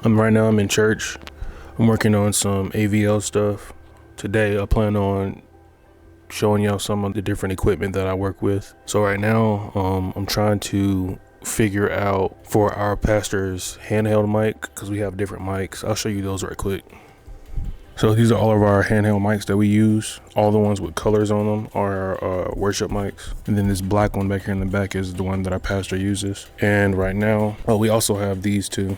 Right now I'm in church. I'm working on some AVL stuff. Today I plan on showing y'all some of the different equipment that I work with. So right now I'm trying to figure out for our pastor's handheld mic, because we have different mics. I'll show you those right quick. So these are all of our handheld mics that we use. All the ones with colors on them are worship mics. And then this black one back here in the back is the one that our pastor uses. And right now, we also have these two.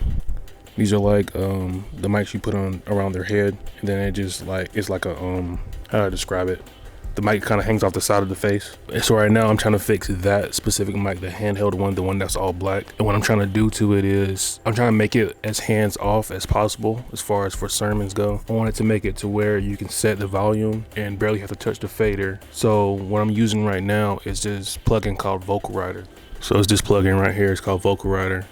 These are like the mics you put on around their head, and then it just like, it's like a how do I describe it? The mic kind of hangs off the side of the face. And so right now I'm trying to fix that specific mic, the handheld one, the one that's all black. And what I'm trying to do to it is I'm trying to make it as hands off as possible as far as for sermons go. I wanted to make it to where you can set the volume and barely have to touch the fader. So what I'm using right now is this plugin called Vocal Rider. So it's this plugin right here. It's called Vocal Rider.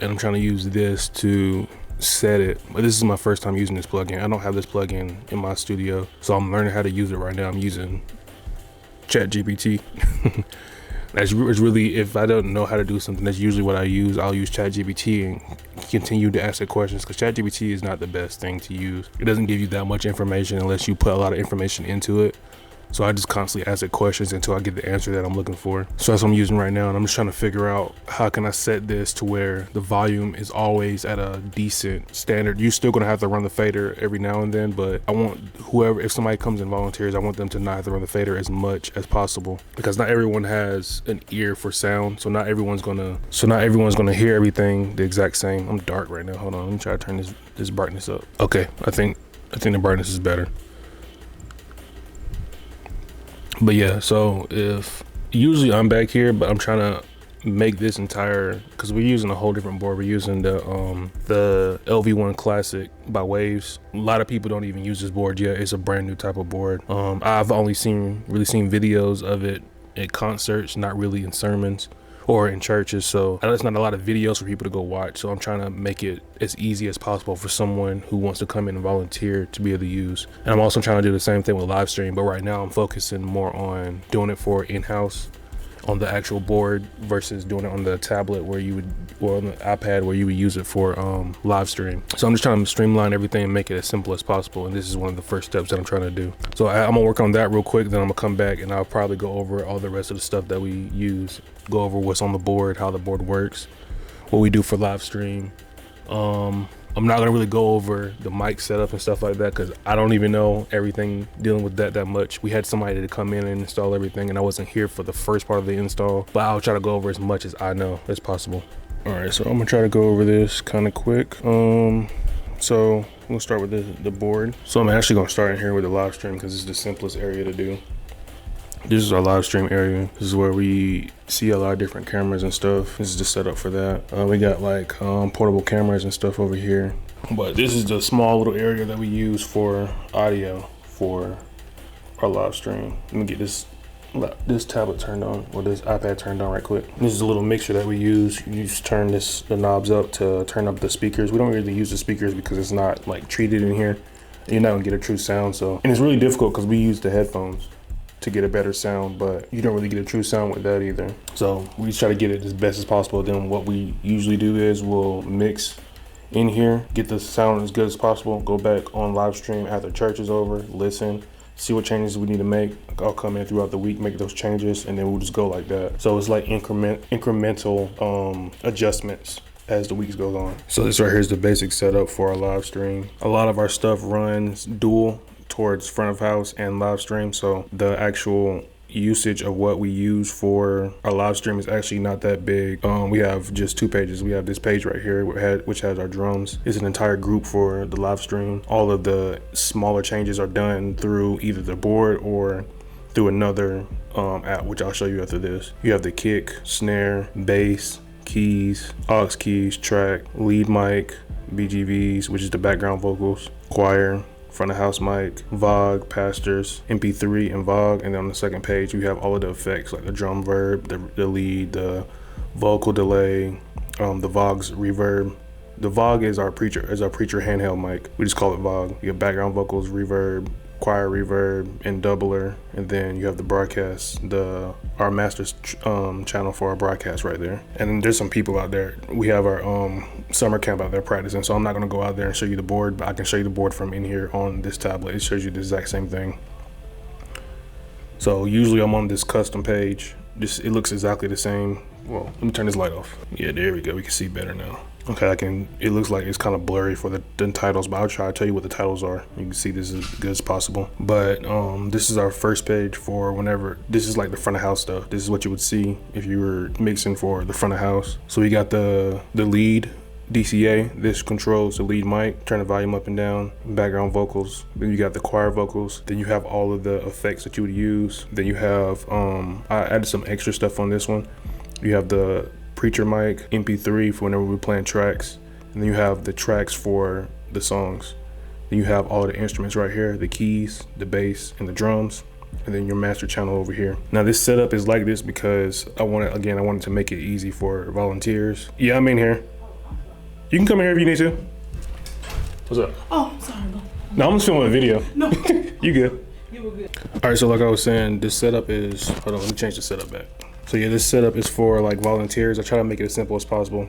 And I'm trying to use this to set it, but this is my first time using this plugin. I don't have this plugin in my studio, so I'm learning how to use it right now. I'm using ChatGPT. It's really, if I don't know how to do something, that's usually what I use. I'll use ChatGPT and continue to ask it questions, because ChatGPT is not the best thing to use. It doesn't give you that much information unless you put a lot of information into it. So I just constantly ask it questions until I get the answer that I'm looking for. So that's what I'm using right now, and I'm just trying to figure out how can I set this to where the volume is always at a decent standard. You're still gonna have to run the fader every now and then, but I want if somebody comes and volunteers, I want them to not have to run the fader as much as possible, because not everyone has an ear for sound. So not everyone's gonna hear everything the exact same. I'm dark right now. Hold on, let me try to turn this brightness up. Okay, I think the brightness is better. But yeah, so if usually I'm back here, but I'm trying to make this entire, because we're using a whole different board. We're using the LV1 Classic by Waves. A lot of people don't even use this board yet. It's a brand new type of board. I've only really seen videos of it at concerts, not really in sermons or in churches, so there's not a lot of videos for people to go watch. So I'm trying to make it as easy as possible for someone who wants to come in and volunteer to be able to use. And I'm also trying to do the same thing with live stream, but right now I'm focusing more on doing it for in-house on the actual board versus doing it on the tablet or on the iPad where you would use it for live stream. So I'm just trying to streamline everything and make it as simple as possible, and this is one of the first steps that I'm trying to do. So I'm gonna work on that real quick, then I'm gonna come back and I'll probably go over all the rest of the stuff that we use, go over what's on the board, how the board works, what we do for live stream. I'm not gonna really go over the mic setup and stuff like that, because I don't even know everything dealing with that much. We had somebody to come in and install everything, and I wasn't here for the first part of the install, but I'll try to go over as much as I know as possible. All right, so I'm gonna try to go over this kind of quick. So we'll start with the board. So I'm actually gonna start in here with the live stream, because it's the simplest area to do. This is our live stream area. This is where we see a lot of different cameras and stuff. This is the setup for that. We got like portable cameras and stuff over here. But this is the small little area that we use for audio for our live stream. Let me get this tablet turned on, or this iPad turned on right quick. This is a little mixer that we use. You just turn the knobs up to turn up the speakers. We don't really use the speakers because it's not like treated in here. You're not gonna get a true sound. So, and it's really difficult because we use the headphones to get a better sound, but you don't really get a true sound with that either. So we just try to get it as best as possible. Then what we usually do is we'll mix in here, get the sound as good as possible, go back on live stream after church is over, listen, see what changes we need to make. I'll come in throughout the week, make those changes, and then we'll just go like that. So it's like incremental adjustments as the weeks goes on. So this right here is the basic setup for our live stream. A lot of our stuff runs dual towards front of house and live stream, so the actual usage of what we use for our live stream is actually not that big. We have just 2 pages. We have this page right here which has our drums. It's an entire group for the live stream. All of the smaller changes are done through either the board or through another app, which I'll show you after this. You have the kick, snare, bass, keys, aux keys, track, lead mic, BGVs, which is the background vocals, choir, front of house mic, VOG, pastors, MP3, and VOG. And then on the second page, you have all of the effects like the drum verb, the lead, the vocal delay, the VOG's reverb. The VOG is our preacher handheld mic. We just call it VOG. You have background vocals, reverb, choir, reverb, and doubler, and then you have the broadcast, our master's channel for our broadcast right there. And then there's some people out there. We have our summer camp out there practicing, so I'm not gonna go out there and show you the board, but I can show you the board from in here on this tablet. It shows you the exact same thing. So usually I'm on this custom page. It looks exactly the same. Well, let me turn this light off. Yeah, there we go. We can see better now. Okay, it looks like it's kind of blurry for the titles, but I'll try to tell you what the titles are. You can see this as good as possible. But this is our first page for whenever, this is like the front of house stuff. This is what you would see if you were mixing for the front of house. So we got the lead DCA. This controls the lead mic, turn the volume up and down, background vocals. Then you got the choir vocals. Then you have all of the effects that you would use. Then you have, I added some extra stuff on this one. You have the preacher mic, MP3 for whenever we're playing tracks. And then you have the tracks for the songs. Then you have all the instruments right here, the keys, the bass, and the drums. And then your master channel over here. Now this setup is like this because I wanted to make it easy for volunteers. Yeah, I'm in here. You can come in here if you need to. What's up? Oh, I'm sorry, bro. No, I'm just filming a video. No. You good. You were good. All right, so like I was saying, this setup is, hold on, let me change the setup back. So yeah, this setup is for like volunteers. I try to make it as simple as possible.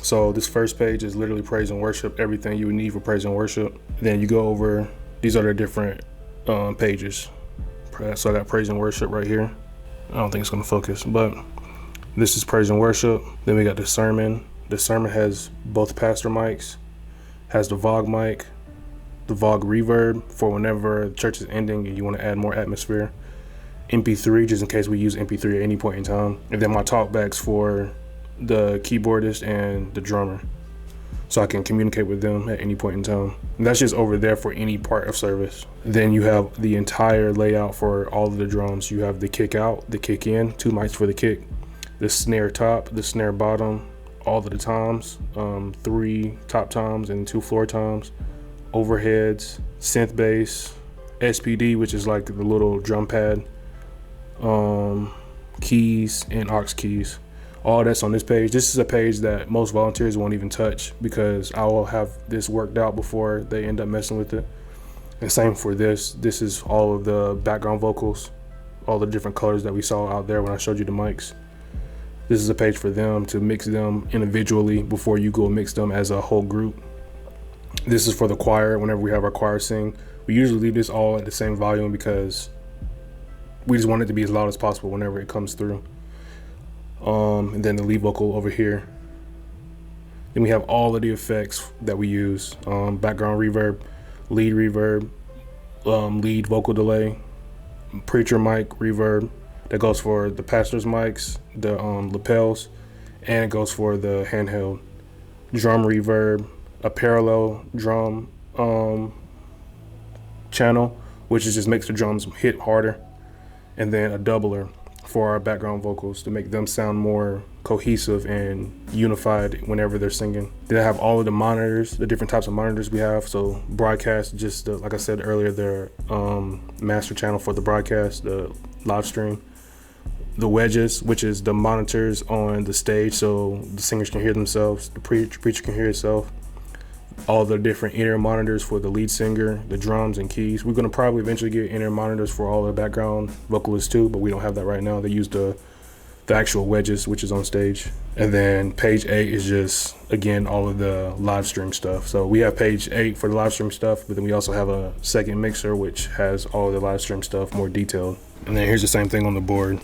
So this first page is literally praise and worship, everything you would need for praise and worship. Then you go over, these are the different pages. So I got praise and worship right here. I don't think it's gonna focus, but this is praise and worship. Then we got the sermon. The sermon has both pastor mics, has the Vogue mic, the Vogue reverb for whenever the church is ending and you want to add more atmosphere. MP3, just in case we use MP3 at any point in time. And then my talkbacks for the keyboardist and the drummer, so I can communicate with them at any point in time. And that's just over there for any part of service. Then you have the entire layout for all of the drums. You have the kick out, the kick in, 2 mics for the kick, the snare top, the snare bottom, all of the toms, 3 top toms and 2 floor toms, overheads, synth bass, SPD, which is like the little drum pad, keys and aux keys. All that's on this page. This is a page that most volunteers won't even touch because I will have this worked out before they end up messing with it. And same for this. This is all of the background vocals, all the different colors that we saw out there when I showed you the mics. This is a page for them to mix them individually before you go mix them as a whole group. This is for the choir. Whenever we have our choir sing, we usually leave this all at the same volume because we just want it to be as loud as possible whenever it comes through. And then the lead vocal over here. Then we have all of the effects that we use. Background reverb, lead reverb, lead vocal delay, preacher mic reverb. That goes for the pastor's mics, the lapels, and it goes for the handheld. Drum reverb, a parallel drum channel, which is just makes the drums hit harder. And then a doubler for our background vocals to make them sound more cohesive and unified whenever they're singing. Then I have all of the monitors, the different types of monitors we have. So broadcast, just like I said earlier, their master channel for the broadcast, the live stream. The wedges, which is the monitors on the stage so the singers can hear themselves, the preacher can hear himself. All the different inner monitors for the lead singer, the drums and keys. We're gonna probably eventually get inner monitors for all the background vocalists too, but we don't have that right now. They use the actual wedges, which is on stage. And then page 8 is just, again, all of the live stream stuff. So we have page 8 for the live stream stuff, but then we also have a second mixer, which has all of the live stream stuff more detailed. And then here's the same thing on the board.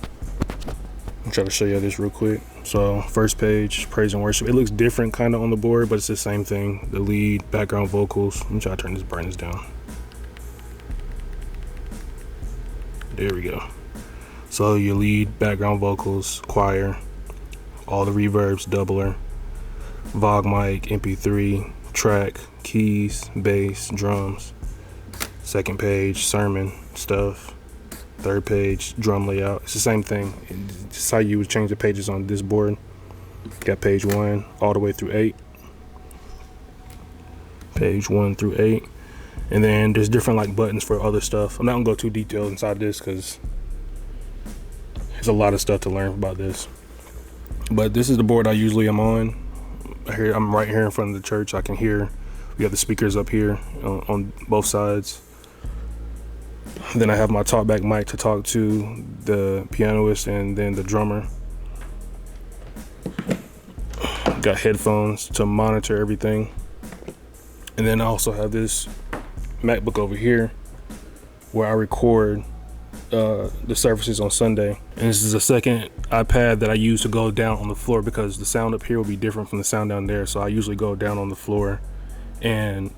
I'm trying to show you this real quick. So first page, praise and worship. It looks different kind of on the board, but it's the same thing. The lead, background vocals. Let me try to turn this brightness down. There we go. So your lead, background vocals, choir, all the reverbs, doubler, Vogue mic, MP3, track, keys, bass, drums. Second page, sermon stuff. Third page, drum layout. It's the same thing. It's just how you would change the pages on this board. Got page 1 all the way through 8. Page 1 through 8. And then there's different like buttons for other stuff. I'm not gonna go too detailed inside this because there's a lot of stuff to learn about this. But this is the board I usually am on. I'm right here in front of the church. I can hear. We have the speakers up here on both sides. Then I have my talkback mic to talk to the pianist and then the drummer. Got headphones to monitor everything. And then I also have this MacBook over here where I record the services on Sunday. And this is a second iPad that I use to go down on the floor because the sound up here will be different from the sound down there. So I usually go down on the floor and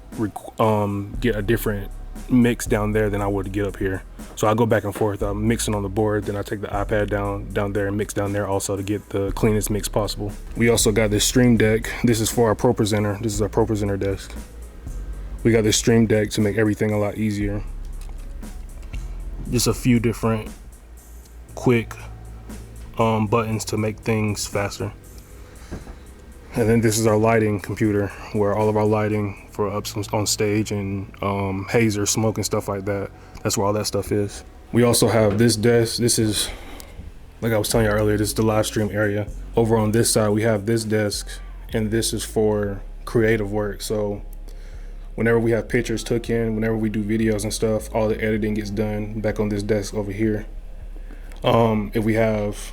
get a different mix down there than I would get up here. So I go back and forth. I'm mixing on the board, then I take the iPad down there and mix down there also to get the cleanest mix possible. We also got this Stream Deck. This is for our Pro Presenter. This is our Pro Presenter desk. We got this Stream Deck to make everything a lot easier. Just a few different quick buttons to make things faster. And then this is our lighting computer where all of our lighting for ups on stage and hazer, smoke and stuff like that. That's where all that stuff is. We also have this desk. This is, like I was telling you earlier, this is the live stream area. Over on this side, we have this desk, and this is for creative work. So whenever we have pictures took in, whenever we do videos and stuff, all the editing gets done back on this desk over here. If we have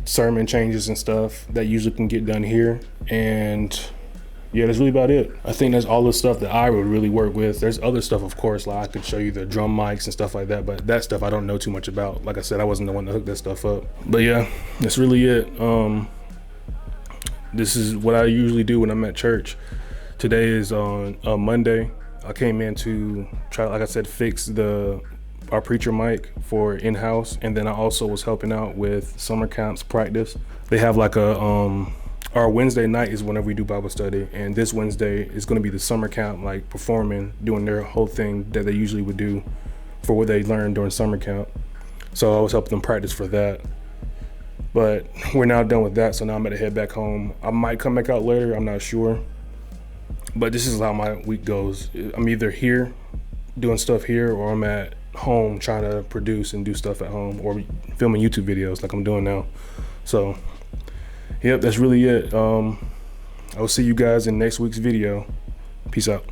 sermon changes and stuff, that usually can get done here. And yeah, that's really about it. I think that's all the stuff that I would really work with. There's other stuff, of course, like I could show you the drum mics and stuff like that, but that stuff I don't know too much about. Like I said, I wasn't the one to hook that stuff up. But yeah, that's really it. This is what I usually do when I'm at church. Today is on Monday. I came in to try, like I said, fix our preacher mic for in-house, and then I also was helping out with summer camps practice. They have like our Wednesday night is whenever we do Bible study, and this Wednesday is going to be the summer camp, like performing, doing their whole thing that they usually would do for what they learned during summer camp. So I was helping them practice for that. But we're now done with that, so now I'm gonna head back home. I might come back out later, I'm not sure. But this is how my week goes. I'm either here doing stuff here, or I'm at home trying to produce and do stuff at home, or filming YouTube videos like I'm doing now. So yep, that's really it. I will see you guys in next week's video. Peace out.